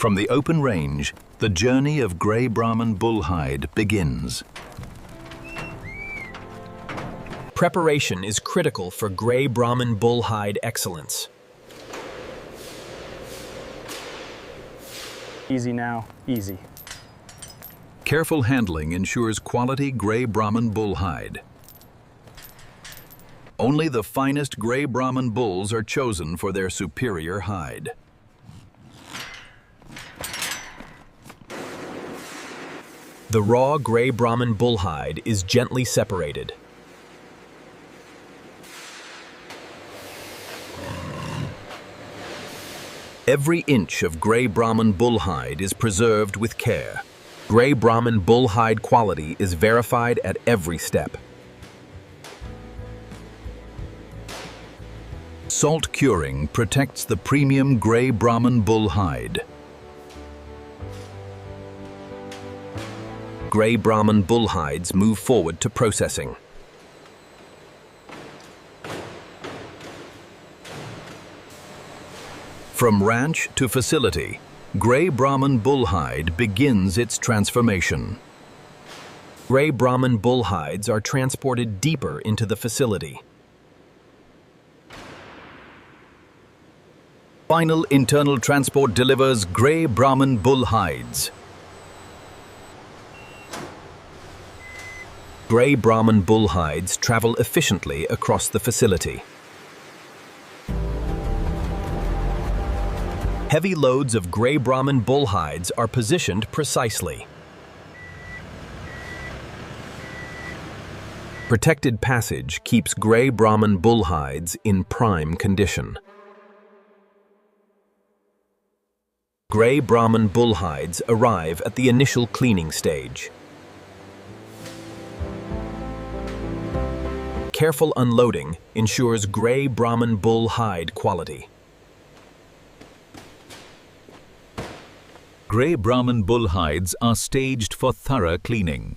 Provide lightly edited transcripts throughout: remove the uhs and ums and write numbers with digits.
From the open range, the journey of Grey Brahman bull hide begins. Preparation is critical for Grey Brahman bull hide excellence. Easy now, easy. Careful handling ensures quality Grey Brahman bull hide. Only the finest Grey Brahman bulls are chosen for their superior hide. The raw Grey Brahman bull hide is gently separated. Every inch of Grey Brahman bull hide is preserved with care. Grey Brahman bull hide quality is verified at every step. Salt curing protects the premium Grey Brahman bull hide. Grey Brahman bull hides move forward to processing. From ranch to facility, Grey Brahman bull hide begins its transformation. Grey Brahman bull hides are transported deeper into the facility. Final internal transport delivers Grey Brahman bull hides. Grey Brahman bull hides travel efficiently across the facility. Heavy loads of Grey Brahman bull hides are positioned precisely. Protected passage keeps Grey Brahman bull hides in prime condition. Grey Brahman bull hides arrive at the initial cleaning stage. Careful unloading ensures Grey Brahman bull hide quality. Grey Brahman bull hides are staged for thorough cleaning.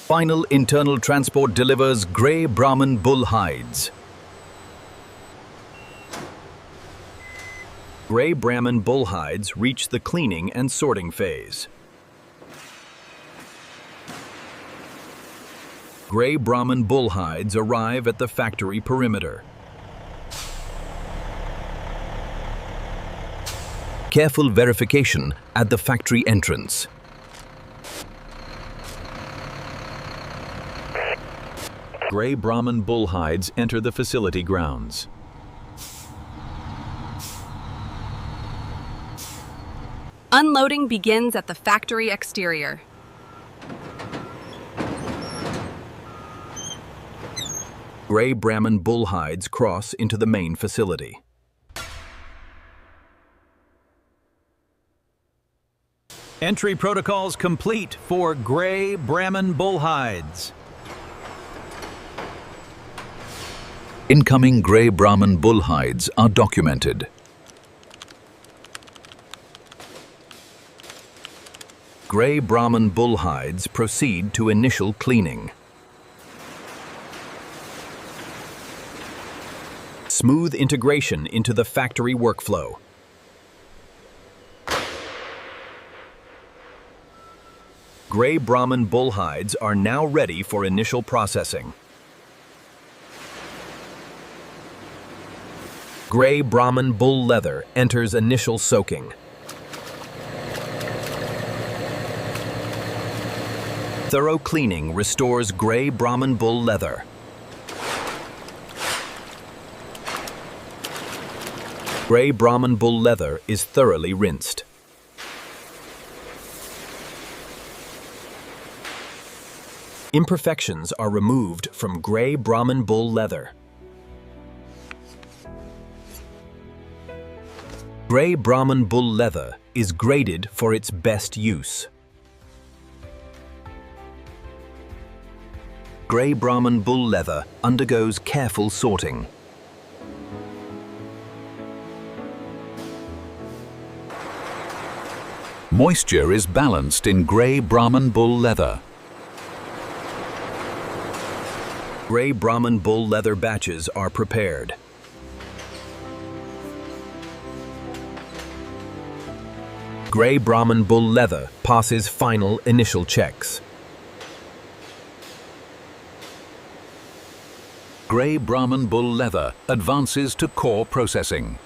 Final internal transport delivers Grey Brahman bull hides. Grey Brahman bull hides reach the cleaning and sorting phase. Grey Brahman bull hides arrive at the factory perimeter. Careful verification at the factory entrance. Grey Brahman bull hides enter the facility grounds. Unloading begins at the factory exterior. Grey Brahman bull hides cross into the main facility. Entry protocols complete for Grey Brahman bull hides. Incoming Grey Brahman bull hides are documented. Grey Brahman bull hides proceed to initial cleaning. Smooth integration into the factory workflow. Grey Brahman bull hides are now ready for initial processing. Grey Brahman bull leather enters initial soaking. Thorough cleaning restores Grey Brahman bull leather. Grey Brahman bull leather is thoroughly rinsed. Imperfections are removed from Grey Brahman bull leather. Grey Brahman bull leather is graded for its best use. Grey Brahman bull leather undergoes careful sorting. Moisture is balanced in Grey Brahman bull leather. Grey Brahman bull leather batches are prepared. Grey Brahman Bull Leather passes final initial checks. Grey Brahman Bull Leather advances to core processing.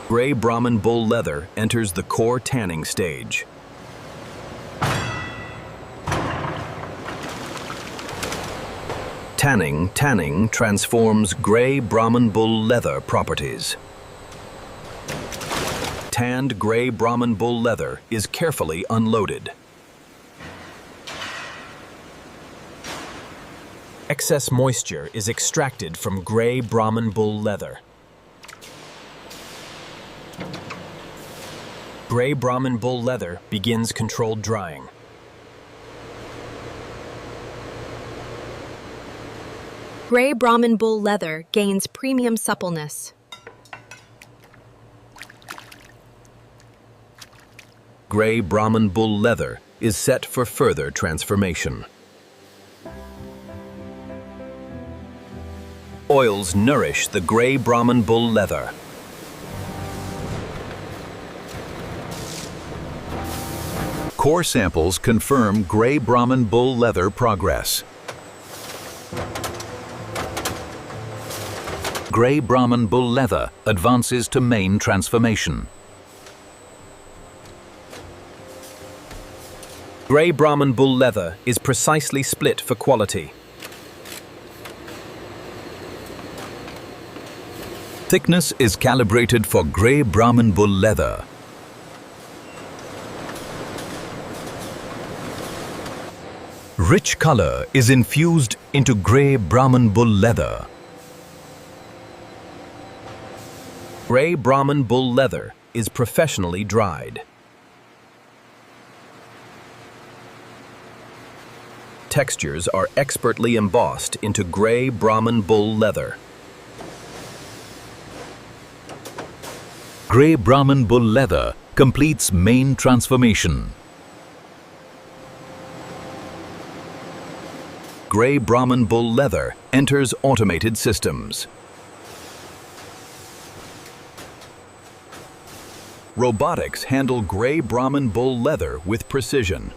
Grey Brahman Bull Leather enters the core tanning stage. Tanning transforms Grey Brahman Bull Leather properties. Tanned Grey Brahman Bull Leather is carefully unloaded. Excess moisture is extracted from Grey Brahman Bull Leather. Grey Brahman Bull Leather begins controlled drying. Grey Brahman Bull Leather gains premium suppleness. Grey Brahman Bull Leather is set for further transformation. Oils nourish the Grey Brahman Bull Leather. Core samples confirm Grey Brahman Bull Leather progress. Grey Brahman Bull Leather advances to main transformation. Grey Brahman Bull Leather is precisely split for quality. Thickness is calibrated for Grey Brahman Bull Leather. Rich color is infused into Grey Brahman Bull Leather. Grey Brahman Bull Leather is professionally dried. Textures are expertly embossed into Grey Brahman Bull Leather. Grey Brahman Bull Leather completes main transformation. Grey Brahman Bull Leather enters automated systems. Robotics handle Grey Brahman Bull Leather with precision.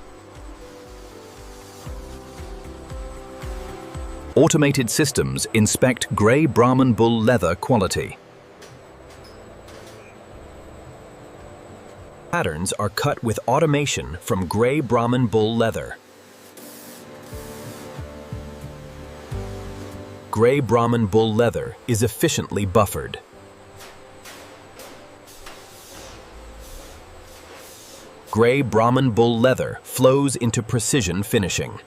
Automated systems inspect Grey Brahman Bull Leather quality. Patterns are cut with automation from Grey Brahman Bull Leather. Grey Brahman Bull Leather is efficiently buffered. Grey Brahman Bull Leather flows into precision finishing.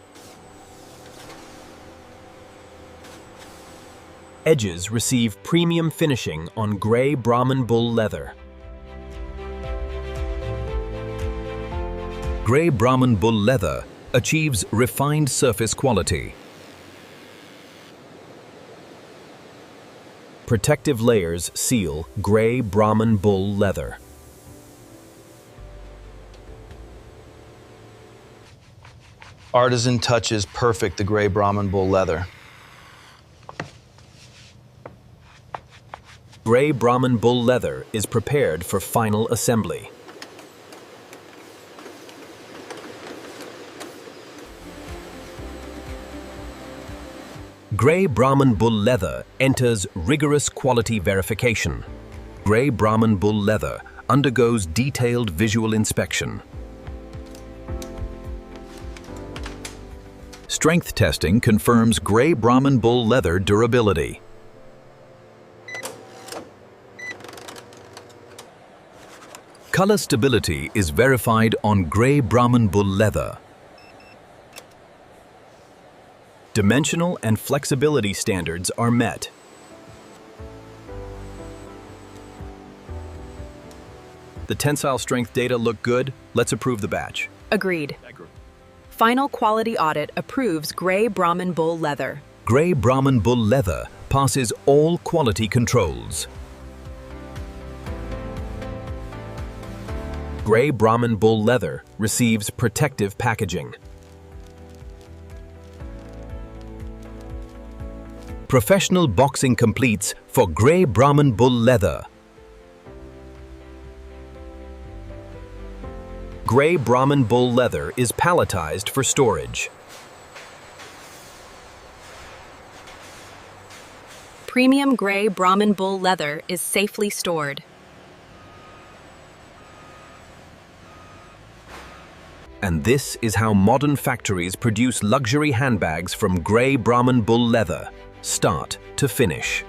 Edges receive premium finishing on Grey Brahman Bull Leather. Grey Brahman Bull Leather achieves refined surface quality. Protective layers seal Grey Brahman Bull Leather. Artisan touches perfect the Grey Brahman Bull Leather. Grey Brahman Bull Leather is prepared for final assembly. Grey Brahman Bull Leather enters rigorous quality verification. Grey Brahman Bull Leather undergoes detailed visual inspection. Strength testing confirms Grey Brahman Bull Leather durability. Color stability is verified on Grey Brahman Bull Leather. Dimensional and flexibility standards are met. The tensile strength data look good. Let's approve the batch. Agreed. Final quality audit approves Grey Brahman Bull Leather. Grey Brahman Bull Leather passes all quality controls. Grey Brahman Bull Leather receives protective packaging. Professional boxing completes for Grey Brahman Bull Leather. Grey Brahman Bull Leather is palletized for storage. Premium Grey Brahman Bull Leather is safely stored. And this is how modern factories produce luxury handbags from Grey Brahman Bull Leather, start to finish.